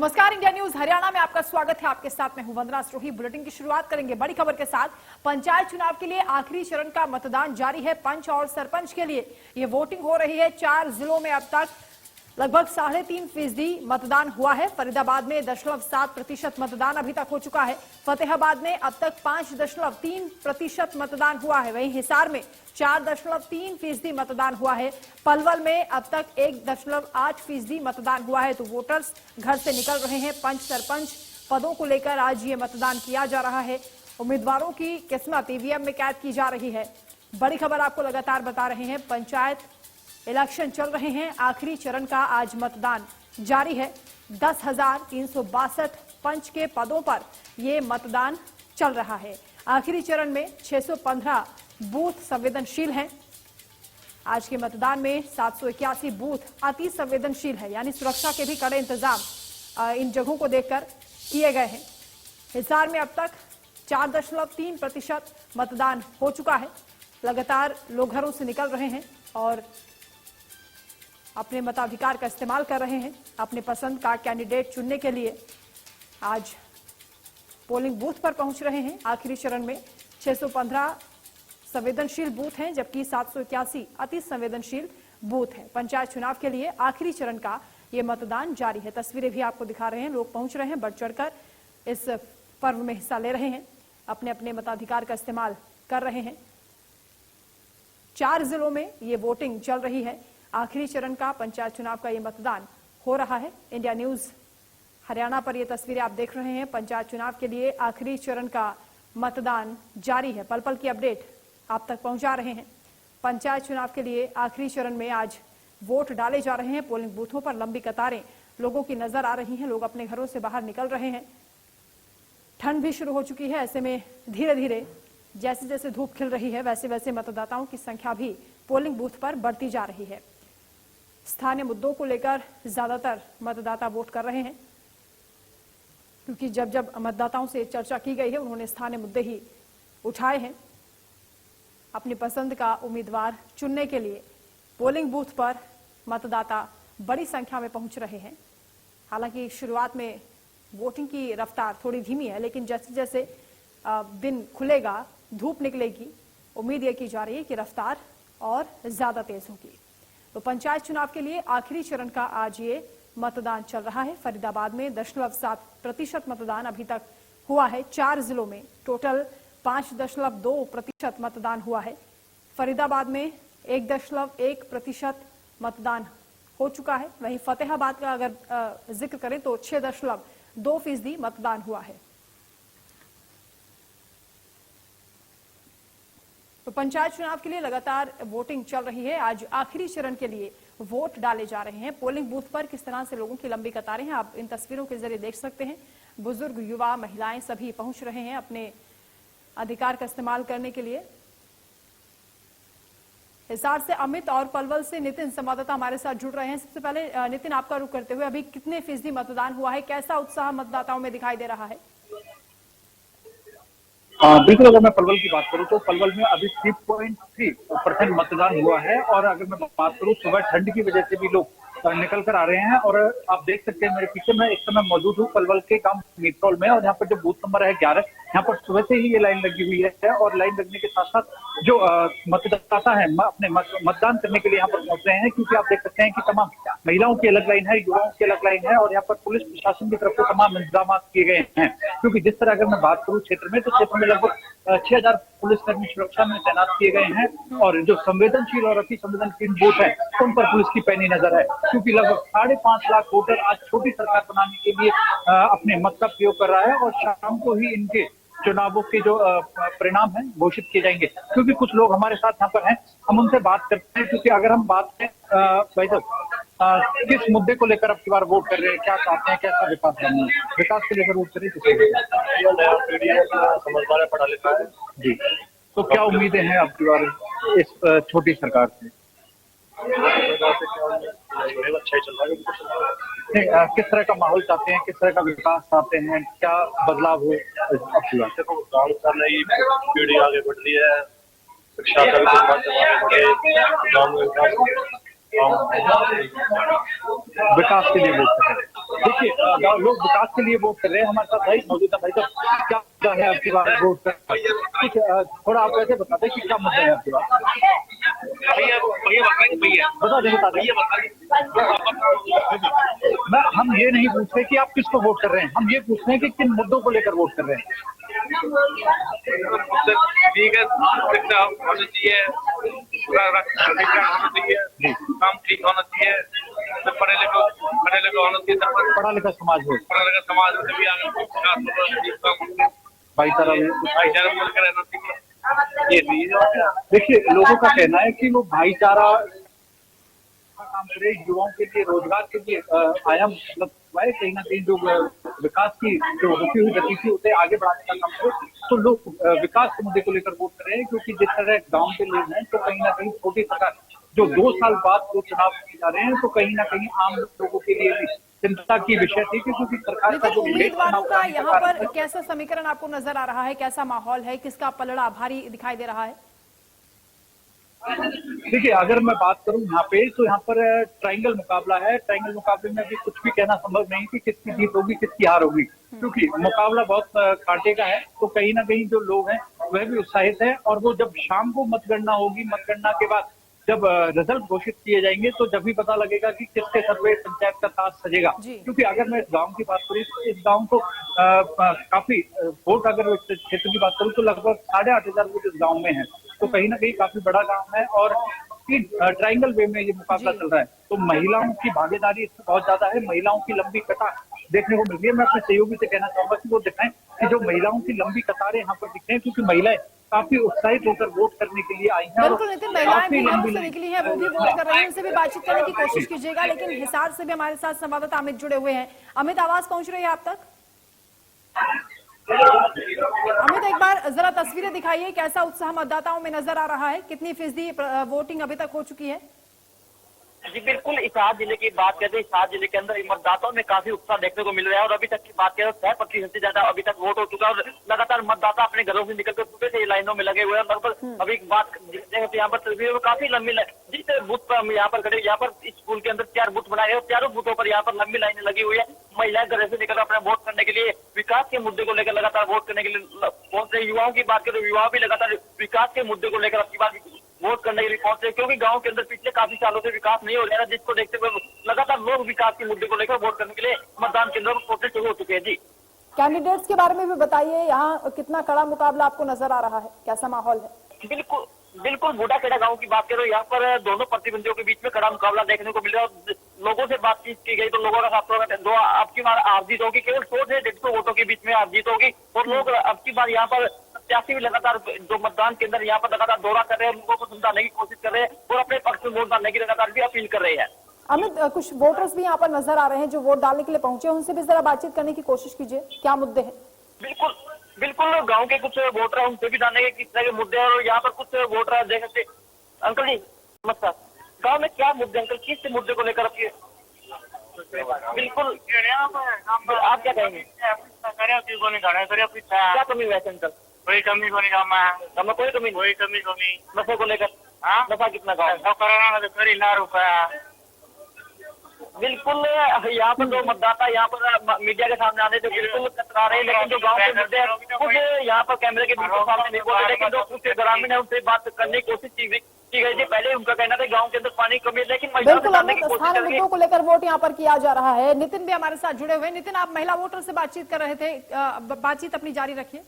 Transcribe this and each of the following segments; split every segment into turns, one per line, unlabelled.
नमस्कार, India news Haryana में आपका स्वागत है। आपके साथ मैं हूं वंदना स्रोही। बुलेटिन की शुरुआत करेंगे बड़ी खबर के साथ। पंचायत चुनाव के लिए आखिरी चरण का मतदान जारी है। पंच और सरपंच के लिए ये वोटिंग हो रही है। 4 जिलों में अब तक लगभग 3.5% मतदान हुआ है। फरीदाबाद में 0.7% मतदान अभी तक हो चुका है। फतेहाबाद में अब तक 5.3% मतदान हुआ है। वहीं हिसार में 4.3% मतदान हुआ है। पलवल में अब तक 1.8% मतदान हुआ है। तो वोटर्स घर से निकल रहे हैं। पंच सरपंच पदों को लेकर आज ये मतदान किया जा रहा है। उम्मीदवारों की किस्मत ईवीएम में कैद की जा रही है। बड़ी खबर आपको लगातार बता रहे हैं। पंचायत इलेक्शन चल रहे हैं। आखिरी चरण का आज मतदान जारी है। 10,362 पंच के पदों पर यह मतदान चल रहा है। आखिरी चरण में 615 बूथ संवेदनशील हैं। आज के मतदान में 781 बूथ अति संवेदनशील है, यानी सुरक्षा के भी कड़े इंतजाम इन जगहों को देखकर किए गए हैं। हिसार में अब तक 4.3% मतदान हो चुका है। लगातार लोग घरों से निकल रहे हैं और अपने मताधिकार का इस्तेमाल कर रहे हैं। अपने पसंद का कैंडिडेट चुनने के लिए आज पोलिंग बूथ पर पहुंच रहे हैं। आखिरी चरण में 615 संवेदनशील बूथ हैं, जबकि 781 अति संवेदनशील बूथ हैं। पंचायत चुनाव के लिए आखिरी चरण का ये मतदान जारी है। तस्वीरें भी आपको दिखा रहे हैं। लोग पहुंच रहे हैं, बढ़ चढ़कर इस पर्व में हिस्सा ले रहे हैं, अपने अपने मताधिकार का इस्तेमाल कर रहे हैं। 4 जिलों में ये वोटिंग चल रही है। आखिरी चरण का पंचायत चुनाव का ये मतदान हो रहा है। इंडिया न्यूज हरियाणा पर ये तस्वीरें आप देख रहे हैं। पंचायत चुनाव के लिए आखिरी चरण का मतदान जारी है। पल पल की अपडेट आप तक पहुंचा रहे हैं। पंचायत चुनाव के लिए आखिरी चरण में आज वोट डाले जा रहे हैं। पोलिंग बूथों पर लंबी कतारें लोगों की नजर आ रही हैं। लोग अपने घरों से बाहर निकल रहे हैं। ठंड भी शुरू हो चुकी है। ऐसे में धीरे धीरे जैसे जैसे धूप खिल रही है, वैसे वैसे मतदाताओं की संख्या भी पोलिंग बूथ पर बढ़ती जा रही है। स्थानीय मुद्दों को लेकर ज्यादातर मतदाता वोट कर रहे हैं, क्योंकि जब जब मतदाताओं से चर्चा की गई है, उन्होंने स्थानीय मुद्दे ही उठाए हैं। अपनी पसंद का उम्मीदवार चुनने के लिए पोलिंग बूथ पर मतदाता बड़ी संख्या में पहुंच रहे हैं। हालांकि शुरुआत में वोटिंग की रफ्तार थोड़ी धीमी है, लेकिन जैसे जैसे दिन खुलेगा, धूप निकलेगी, उम्मीद ये की जा रही है कि रफ्तार और ज्यादा तेज होगी। तो पंचायत चुनाव के लिए आखिरी चरण का आज ये मतदान चल रहा है। फरीदाबाद में 0.7% मतदान अभी तक हुआ है। 4 जिलों में टोटल 5.2% मतदान हुआ है। फरीदाबाद में 1.1% मतदान हो चुका है। वहीं फतेहाबाद का अगर जिक्र करें तो 6.2% मतदान हुआ है। तो पंचायत चुनाव के लिए लगातार वोटिंग चल रही है। आज आखिरी चरण के लिए वोट डाले जा रहे हैं। पोलिंग बूथ पर किस तरह से लोगों की लंबी कतारें हैं, आप इन तस्वीरों के जरिए देख सकते हैं। बुजुर्ग, युवा, महिलाएं सभी पहुंच रहे हैं अपने अधिकार का इस्तेमाल करने के लिए। हिसार से अमित और पलवल से नितिन संवाददाता हमारे साथ जुड़ रहे हैं। सबसे पहले नितिन, आपका रुख करते हुए, अभी कितने फीसदी मतदान हुआ है? कैसा उत्साह मतदाताओं में दिखाई दे रहा है?
बिल्कुल, अगर मैं पलवल की बात करूं तो पलवल में अभी 3.3% मतदान हुआ है। और अगर मैं बात करूं, सुबह ठंड की वजह से भी लोग निकल कर आ रहे हैं। और आप देख सकते हैं मेरे पीछे, मैं इस समय मौजूद हूं पलवल के गांव मीतरौल में, और यहाँ पर जो बूथ नंबर है 11, यहाँ पर सुबह से ही ये लाइन लगी हुई है। और लाइन लगने के साथ साथ जो मतदाता है अपने मतदान करने के लिए यहाँ पर पहुंच रहे हैं, क्योंकि आप देख सकते हैं कि तमाम महिलाओं की अलग लाइन है, युवाओं की अलग लाइन है, और यहाँ पर पुलिस प्रशासन की तरफ से तमाम इंतजाम किए गए हैं। क्योंकि जिस तरह अगर मैं बात करूँ क्षेत्र में, तो क्षेत्र में लगभग 6,000 पुलिसकर्मी सुरक्षा में तैनात किए गए हैं। और जो संवेदनशील और अति संवेदनशील बूथ है, उन पर पुलिस की पैनी नजर है, क्योंकि लगभग 5.5 लाख वोटर आज छोटी सरकार बनाने के लिए अपने मत का प्रयोग कर रहा है। और शाम को ही इनके चुनावों के जो परिणाम है घोषित किए जाएंगे। क्योंकि कुछ लोग हमारे साथ यहाँ पर हैं, हम उनसे बात करते हैं। क्योंकि अगर हम बात करें भाई साहब, किस मुद्दे को लेकर अब की बार वोट कर रहे हैं, क्या चाहते हैं, कैसा विकास करना है? विकास को लेकर वोट करें नया पीढ़ी है, समझदार है, पढ़ा लिखा है जी। तो क्या उम्मीदें हैं अब की बार इस छोटी सरकार से? अच्छा ही चल रहा है। किस तरह का माहौल चाहते हैं, किस तरह का विकास चाहते हैं, क्या बदलाव हो? देखो, गाँव का नई पीढ़ी आगे बढ़ रही है, शिक्षा का विकास के लिए वोट करें। देखिए लोग विकास के लिए वोट कर रहे हैं। हमारे साथ भाई मौजूद है। भाई साहब क्या मुद्दा है आपकी बात वोट कर? कुछ थोड़ा आप ऐसे बता दें कि क्या मुद्दा है आपकी बात? बता दें। हम ये नहीं पूछ रहे कि आप किसको वोट कर रहे हैं, हम ये पूछ रहे हैं कि किन मुद्दों को लेकर वोट कर रहे हैं।
ठीक है, शिक्षा होनी चाहिए, होना चाहिए, काम ठीक होना चाहिए, पढ़े लिखे होना चाहिए,
पढ़ा लिखा समाज हो,
तभी आगे
भाईचारा
भाईचारा मिलकर रहना चाहिए।
देखिए लोगों का कहना है कि वो भाईचारा काम करे, युवाओं के लिए रोजगार के लिए आयाम मतलब कहीं ना कहीं जो विकास की जो रुकी हुई गति थी उसे आगे बढ़ाने का काम करे। तो लोग विकास के मुद्दे को लेकर वोट कर रहे हैं, क्योंकि जिस तरह गांव के लोग हैं तो कहीं ना कहीं छोटी सरकार जो 2 साल बाद वो चुनाव किए जा रहे हैं तो कहीं ना कहीं आम लोगों के लिए भी चिंता की विषय थी, क्योंकि सरकार का जो
उम्मीदवारों का यहाँ पर कैसा समीकरण आपको नजर आ रहा है, कैसा माहौल है, किसका पलड़ा भारी दिखाई दे रहा है?
देखिए अगर मैं बात करूं यहाँ पे तो यहाँ पर ट्रायंगल मुकाबला है। ट्रायंगल मुकाबले में अभी कुछ भी कहना संभव नहीं कि किसकी जीत होगी किसकी हार होगी, क्योंकि मुकाबला बहुत कांटे का है। तो कहीं ना कहीं जो लोग हैं वह भी उत्साहित है, और वो जब शाम को मतगणना होगी, मतगणना के बाद जब रिजल्ट घोषित किए जाएंगे तो जब भी पता लगेगा कि किसके सर पे पंचायत का ताज सजेगा। क्योंकि अगर मैं इस गांव की बात करूं तो इस गांव को काफी वोट, अगर क्षेत्र की बात करूं तो लगभग 8,500 वोट इस गांव में है। तो कहीं ना कहीं काफी बड़ा गांव है और ट्रायंगल वे में ये मुकाबला चल रहा है। तो महिलाओं की भागीदारी इसमें बहुत ज्यादा है। महिलाओं की लंबी कतार देखने को मिल रही है। मैं अपने सहयोगी से कहना चाहूंगा कि वो दिखाएं कि जो महिलाओं की लंबी कतारें यहाँ पर दिख रही है, क्योंकि महिलाएं काफी उत्साहित होकर वोट करने के लिए आई हैं।
बिल्कुल नितिन, महिलाएं भी घरों से निकली हैं, वो भी वोट कर रही हैं। उनसे भी बातचीत करने की कोशिश कीजिएगा। लेकिन हिसार से भी हमारे साथ संवाददाता अमित जुड़े हुए हैं। अमित, आवाज पहुंच रही है आप तक? अमित, एक बार जरा तस्वीरें दिखाइए, कैसा उत्साह मतदाताओं में नजर आ रहा है, कितनी फीसदी वोटिंग अभी तक हो चुकी है?
जी बिल्कुल, हिसार जिले की बात करें तो हिसार जिले के अंदर मतदाताओं में काफी उत्साह देखने को मिल रहा है। और अभी तक की बात करें तो 100% से ज्यादा अभी तक वोट हो चुका है और लगातार मतदाता अपने घरों से निकलकर सुबह से लाइनों में लगे हुए हैं। लगभग अभी बात तो यहाँ पर तस्वीरों में काफी लंबी जिस बूथ पर हम यहाँ पर खड़े, यहाँ पर स्कूल के अंदर 4 बूथ बनाए हैं और 4 बूथों पर यहाँ पर लंबी लाइनें लगी हुई है। महिलाएं घर से निकल अपना वोट करने के लिए, विकास के मुद्दे को लेकर लगातार वोट करने के लिए पहुंच रहे। युवाओं की बात करें तो युवा भी लगातार विकास के मुद्दे को लेकर अपनी बात वोट करने के लिए पहुंच रहे, क्योंकि गांव के अंदर पिछले काफी सालों से विकास नहीं हो रहा है, जिसको देखते हुए लगातार लोग विकास के मुद्दे को लेकर वोट करने के लिए मतदान केंद्रों पर पहुंचने शुरू हो चुके हैं। जी,
कैंडिडेट्स के बारे में भी बताइए, यहाँ कितना कड़ा मुकाबला आपको नजर आ रहा है, कैसा माहौल है?
बिल्कुल बूढ़ाखेड़ा गांव की बात करो, यहाँ पर दोनों प्रतिद्वंदियों के बीच में कड़ा मुकाबला देखने को मिल रहा है। लोगों से बातचीत की गई तो लोगों का दो आपकी बार हार जीत होगी, केवल 100 से 150 वोटों के बीच में हार जीत होगी। और लोग अब की बार यहाँ पर प्रत्याशी भी लगातार जो मतदान केंद्र यहाँ पर लगातार दौरा कर रहे हैं, लोगों को समझाने की कोशिश कर रहे हैं और अपने पक्ष में वोट डालने की लगातार भी अपील कर रहे हैं।
अमित, कुछ वोटर्स भी यहाँ पर नजर आ रहे हैं जो वोट डालने के लिए पहुंचे, उनसे भी जरा बातचीत करने की कोशिश कीजिए, क्या मुद्दे हैं?
बिल्कुल गांव के कुछ वोटर हैं, उनसे भी जानने के किस तरह के मुद्दे हैं। और यहाँ पर कुछ वोटर देख सकते। अंकल जी नमस्कार, गांव में क्या मुद्दे अंकल, किस मुद्दे को लेकर आपके? बिल्कुल, आप क्या कहेंगे? क्या कमी हुआ है अंकल?
कोई कमी को नहीं, गाँव
कोई कमी
नहीं।
नशे को लेकर नशा कितना गाँव? बिल्कुल, यहाँ पर जो मतदाता यहाँ पर मीडिया के सामने आने से बिल्कुल कतरा रहे हैं, लेकिन जो गांव के मुद्दे कुछ यहाँ पर कैमरे के बिल्कुल सामने नहीं बोले, लेकिन जो कुछ ग्रामीण है उनसे बात करने की कोशिश की गई थी। पहले उनका कहना था गांव के अंदर पानी कमी है, लेकिन
बिल्कुल स्थानीय मुद्दों को लेकर वोट यहाँ पर किया जा रहा है। नितिन भी हमारे साथ जुड़े हुए। नितिन, आप महिला वोटर से बातचीत कर रहे थे, बातचीत अपनी जारी रखिए।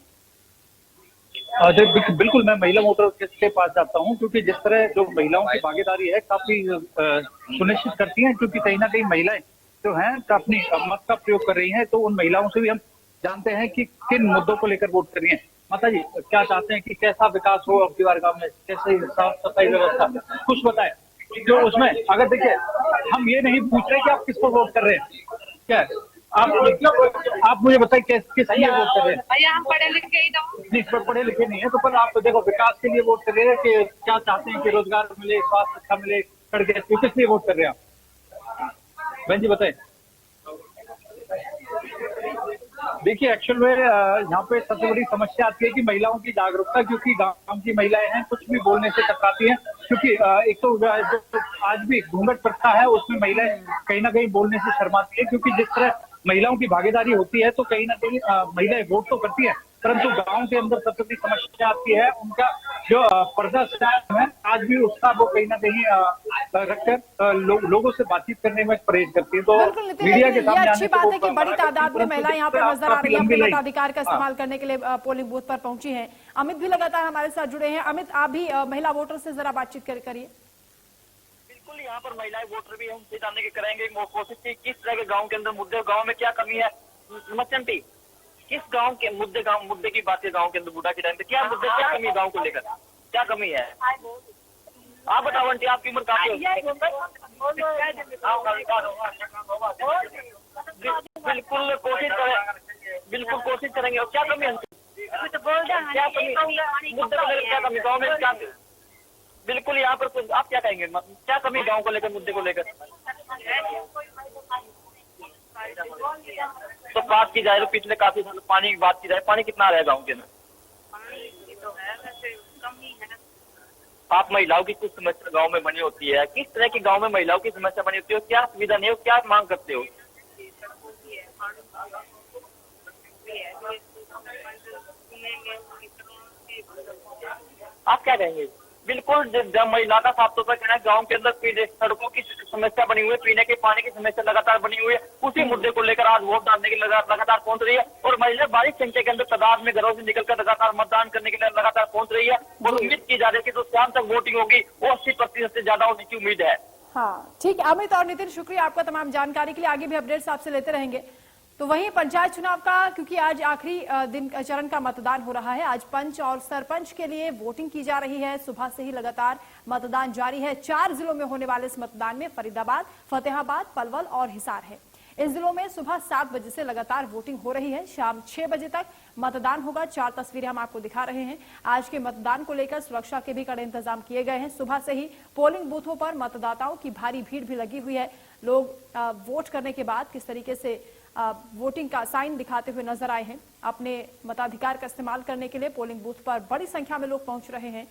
बिल्कुल, मैं महिला वोटर के पास जाता हूं, क्योंकि जिस तरह जो महिलाओं की भागीदारी है काफी सुनिश्चित करती हैं, क्योंकि कहीं ना कहीं महिलाएं जो हैं अपनी मत का प्रयोग कर रही हैं। तो उन महिलाओं से भी हम जानते हैं कि किन मुद्दों को लेकर वोट कर रही हैं। माता जी क्या चाहते हैं कि कैसा विकास हो आपकी बार गाँव में, कैसे साफ सफाई व्यवस्था, कुछ बताएं जो उसमें। अगर देखिए हम ये नहीं पूछ रहे कि आप किसको वोट कर रहे हैं, क्या आप मुझे बताइए किस लिए वोट कर रहे हैं?
भैया हम पढ़े लिखे ही
नहीं, पढ़े लिखे नहीं है तो पर आप देखो विकास के लिए वोट कर रहे हैं कि क्या चाहते हैं कि रोजगार मिले, स्वास्थ्य अच्छा मिले, सड़कें, किस लिए वोट कर रहे हैं आप? बहन जी बताएं। देखिए एक्चुअल में यहाँ पे सबसे बड़ी समस्या आती है कि महिलाओं की जागरूकता, क्योंकि गांव की महिलाएं हैं, कुछ भी बोलने से कतराती हैं। क्योंकि एक तो जो आज भी घूंघट प्रथा है उसमें महिलाएं कहीं ना कहीं बोलने से शर्माती है, क्योंकि जिस तरह महिलाओं की भागीदारी होती है तो कहीं ना कहीं महिलाएं वोट तो करती है, परंतु गांव के अंदर सबसे बड़ी समस्या आती है उनका जो पर्दा सिस्टम है, आज भी उसका वो कहीं ना कहीं रखकर लोगों से बातचीत करने में परहेज करती है। तो
बिल्कुल नितिन,
मीडिया के
लेकिन ये
सामने
अच्छी बात है कि बड़ी तादाद में महिलाएं यहाँ पे नजर आ रही है, अपने मताधिकार का इस्तेमाल करने के लिए पोलिंग बूथ पर पहुंची हैं। अमित भी लगातार हमारे साथ जुड़े हैं। अमित, आप भी महिला वोटर से जरा बातचीत करिए।
बिल्कुल, यहाँ पर महिलाएं वोटर भी हम जानने की करेंगे कोशिश की किस तरह के गाँव के अंदर मुद्दे, गाँव में क्या कमी है। मचंटी, किस गांव के मुद्दे की बात है गांव के अंदर बूढ़ा के टाइम पे क्या मुद्दे, क्या कमी है गांव को लेकर, क्या कमी है? आप बताओ आंटी, आपकी उम्र काफी है। बिल्कुल कोशिश करेंगे। और क्या कमी है? क्या कमी मुद्दे को लेकर, क्या कमी गाँव में, क्या? बिल्कुल, यहाँ पर आप क्या कहेंगे, क्या कमी गाँव को लेकर, मुद्दे को लेकर? तो बात की जाए तो पिछले काफी साल पानी की बात की जाए, पानी कितना आ रहा है गाँव के अंदर? आप महिलाओं की कुछ समस्या गांव में बनी होती है, किस तरह की गांव में महिलाओं की समस्या बनी होती है, क्या सुविधा नहीं हो, क्या मांग करते हो? आप क्या कहेंगे? बिल्कुल, जब महिला का साफ तौर पर कहना है गाँव के अंदर सड़कों की समस्या बनी हुई है, पीने के पानी की समस्या लगातार बनी हुई है, उसी मुद्दे को लेकर आज वोट डालने के लिए लगातार पहुंच रही है। और महिला बड़ी संख्या के अंदर तादाद में घरों से निकलकर लगातार मतदान करने के लिए लगातार पहुंच रही है। और उम्मीद की जा रही है कि जो शाम तक वोटिंग होगी वो 80% से ज्यादा होने की उम्मीद है।
हाँ ठीक है अमित और नितिन, शुक्रिया आपका तमाम जानकारी के लिए। आगे भी अपडेट्स आपसे लेते रहेंगे। तो वहीं पंचायत चुनाव का, क्योंकि आज आखिरी दिन चरण का मतदान हो रहा है, आज पंच और सरपंच के लिए वोटिंग की जा रही है। सुबह से ही लगातार मतदान जारी है। 4 जिलों में होने वाले इस मतदान में फरीदाबाद, फतेहाबाद, पलवल और हिसार है। इन जिलों में सुबह 7 बजे से लगातार वोटिंग हो रही है। शाम 6 बजे तक मतदान होगा। 4 तस्वीरें हम आपको दिखा रहे हैं। आज के मतदान को लेकर सुरक्षा के भी कड़े इंतजाम किए गए हैं। सुबह से ही पोलिंग बूथों पर मतदाताओं की भारी भीड़ भी लगी हुई है। लोग वोट करने के बाद किस तरीके से वोटिंग का साइन दिखाते हुए नजर आए हैं। अपने मताधिकार का इस्तेमाल करने के लिए पोलिंग बूथ पर बड़ी संख्या में लोग पहुंच रहे हैं।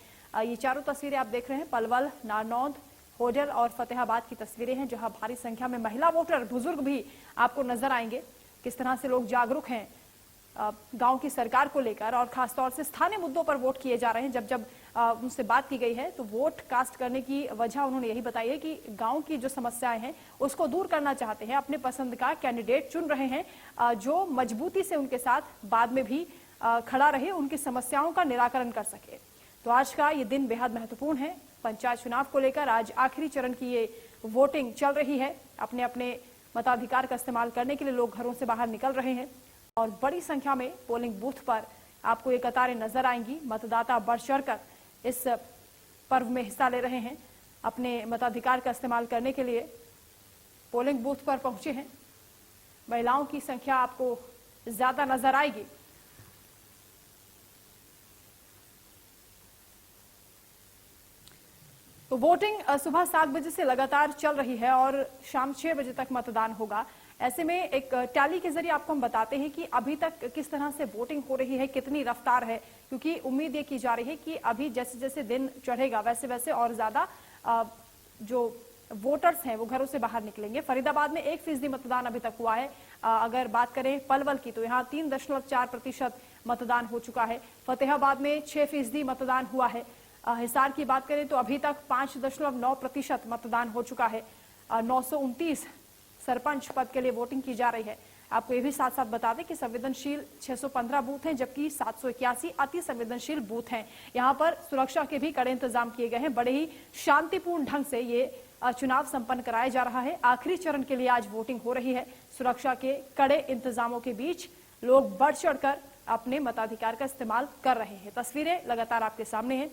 ये चारों तस्वीरें आप देख रहे हैं पलवल, नारनौंद, होडल और फतेहाबाद की तस्वीरें हैं, जहां भारी संख्या में महिला वोटर, बुजुर्ग भी आपको नजर आएंगे। किस तरह से लोग जागरूक हैं गांव की सरकार को लेकर, और खासतौर से स्थानीय मुद्दों पर वोट किए जा रहे हैं। जब उनसे बात की गई है तो वोट कास्ट करने की वजह उन्होंने यही बताई है कि गांव की जो समस्याएं हैं उसको दूर करना चाहते हैं। अपने पसंद का कैंडिडेट चुन रहे हैं जो मजबूती से उनके साथ बाद में भी खड़ा रहे, उनकी समस्याओं का निराकरण कर सके। तो आज का ये दिन बेहद महत्वपूर्ण है। पंचायत चुनाव को लेकर आज आखिरी चरण की ये वोटिंग चल रही है। अपने अपने मताधिकार का इस्तेमाल करने के लिए लोग घरों से बाहर निकल रहे हैं और बड़ी संख्या में पोलिंग बूथ पर आपको ये कतारें नजर आएंगी। मतदाता बढ़ चढ़कर इस पर्व में हिस्सा ले रहे हैं। अपने मताधिकार का इस्तेमाल करने के लिए पोलिंग बूथ पर पहुंचे हैं। महिलाओं की संख्या आपको ज्यादा नजर आएगी। तो वोटिंग सुबह 7 बजे से लगातार चल रही है और शाम 6 बजे तक मतदान होगा। ऐसे में एक टैली के जरिए आपको हम बताते हैं कि अभी तक किस तरह से वोटिंग हो रही है, कितनी रफ्तार है, क्योंकि उम्मीद ये की जा रही है कि अभी जैसे जैसे दिन चढ़ेगा वैसे वैसे और ज्यादा जो वोटर्स हैं वो घरों से बाहर निकलेंगे। फरीदाबाद में 1% मतदान अभी तक हुआ है। अगर बात करें पलवल की तो यहाँ 3.4% मतदान हो चुका है। फतेहाबाद में 6% मतदान हुआ है। हिसार की बात करें तो अभी तक 5.9% मतदान हो चुका है। 929 सरपंच पद के लिए वोटिंग की जा रही है। आपको ये भी साथ साथ बता दें कि संवेदनशील 615 बूथ हैं, जबकि 781 अति संवेदनशील बूथ हैं। यहाँ पर सुरक्षा के भी कड़े इंतजाम किए गए हैं। बड़े ही शांतिपूर्ण ढंग से ये चुनाव संपन्न कराया जा रहा है। आखिरी चरण के लिए आज वोटिंग हो रही है। सुरक्षा के कड़े इंतजामों के बीच लोग बढ़ चढ़कर अपने मताधिकार का इस्तेमाल कर रहे हैं। तस्वीरें लगातार आपके सामने हैं।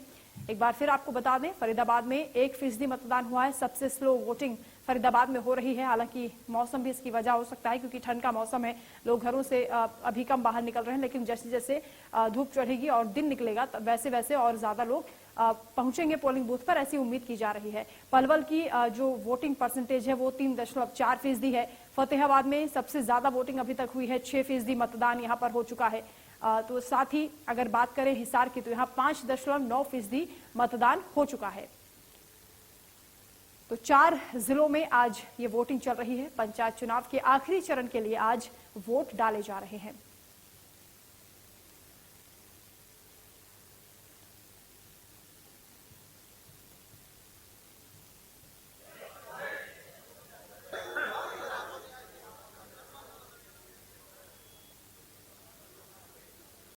एक बार फिर आपको बता दें, फरीदाबाद में 1% मतदान हुआ है। सबसे स्लो वोटिंग फरीदाबाद में हो रही है। हालांकि मौसम भी इसकी वजह हो सकता है, क्योंकि ठंड का मौसम है। लोग घरों से अभी कम बाहर निकल रहे हैं, लेकिन जैसे जैसे धूप चढ़ेगी और दिन निकलेगा वैसे वैसे और ज्यादा लोग पहुंचेंगे पोलिंग बूथ पर, ऐसी उम्मीद की जा रही है। पलवल की जो वोटिंग परसेंटेज है वो 3.4% है। फतेहाबाद में सबसे ज्यादा वोटिंग अभी तक हुई है, 6% मतदान यहां पर हो चुका है। तो साथ ही अगर बात करें हिसार की तो यहां 5.9% मतदान हो चुका है। तो 4 जिलों में आज ये वोटिंग चल रही है। पंचायत चुनाव के आखिरी चरण के लिए आज वोट डाले जा रहे हैं।